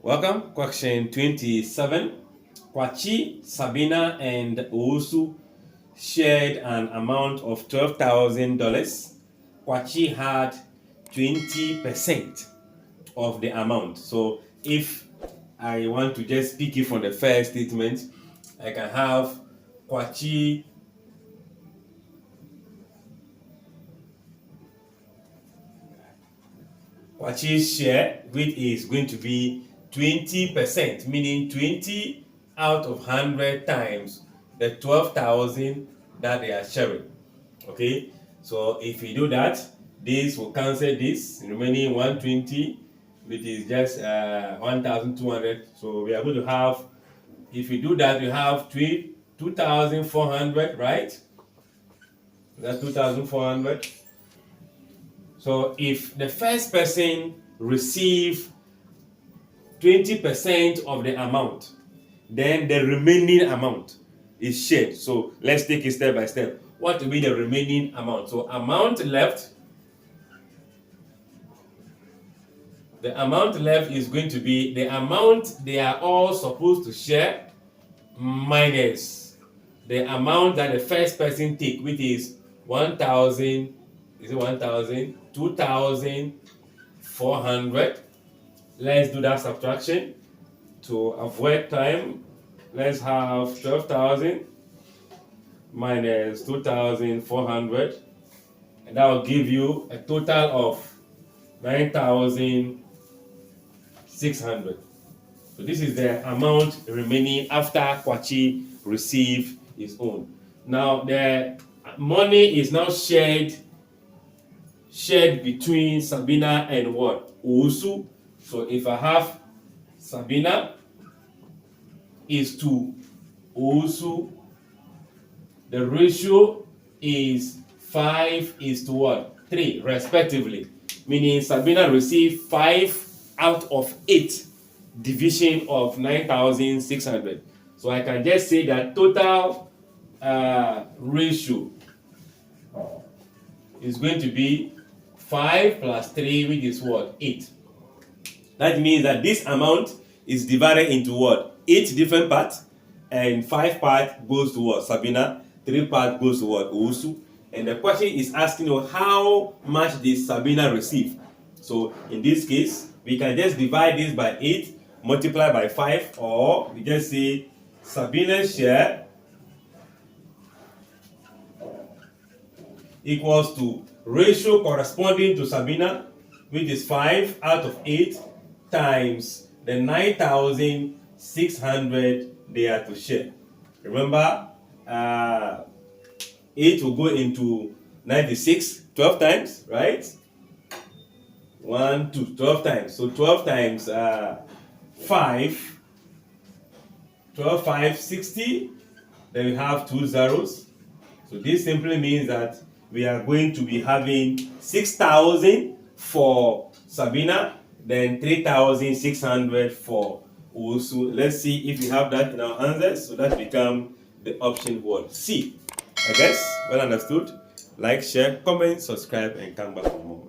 Welcome. Question 27. Kwachi, Sabina, and Owusu shared an amount of $12,000. Kwachi had 20% of the amount. So if I want to just pick it from the first statement, I can have Kwachi's share, which is going to be 20%, meaning 20 out of 100 times the 12,000 that they are sharing. Okay, so if we do that, this will cancel this, remaining 120, which is just 1,200. So we are going to have, if we do that, we have 2,400, right? That's 2,400. So if the first person receive 20% of the amount, then the remaining amount is shared. So let's take it step by step. What will be the remaining amount? So amount left, the amount left is going to be the amount they are all supposed to share minus the amount that the first person take, which is 1,000, is it 1,000? 2,400. Let's do that subtraction to avoid time. Let's have 12,000 minus 2,400, and that will give you a total of 9,600. So this is the amount remaining after Kwachi received his own. Now the money is now shared between Sabina and what? Owusu. So if I have Sabina is to Owusu, the ratio is 5 is to what? 3 respectively. Meaning Sabina received 5 out of 8 division of 9,600. So I can just say that total ratio is going to be 5 plus 3, which is what? 8. That means that this amount is divided into what? 8 different parts, and 5 parts goes to what? Sabina, 3 parts goes to what? Owusu. And the question is asking you how much did Sabina receive? So in this case, we can just divide this by 8, multiply by 5, or we just say Sabina's share equals to ratio corresponding to Sabina, which is 5 out of 8 times the 9,600 they are to share. Remember, 8 will go into 96 12 times, right? 1, 2, 12 times. So 12 times 5, 12, 5, 60. Then we have 2 zeros. So this simply means that we are going to be having 6,000 for Sabina, then 3,600 for Owusu. Let's see if we have that in our answers. So that becomes the option what? C. I guess, well understood. Like, share, comment, subscribe, and come back for more.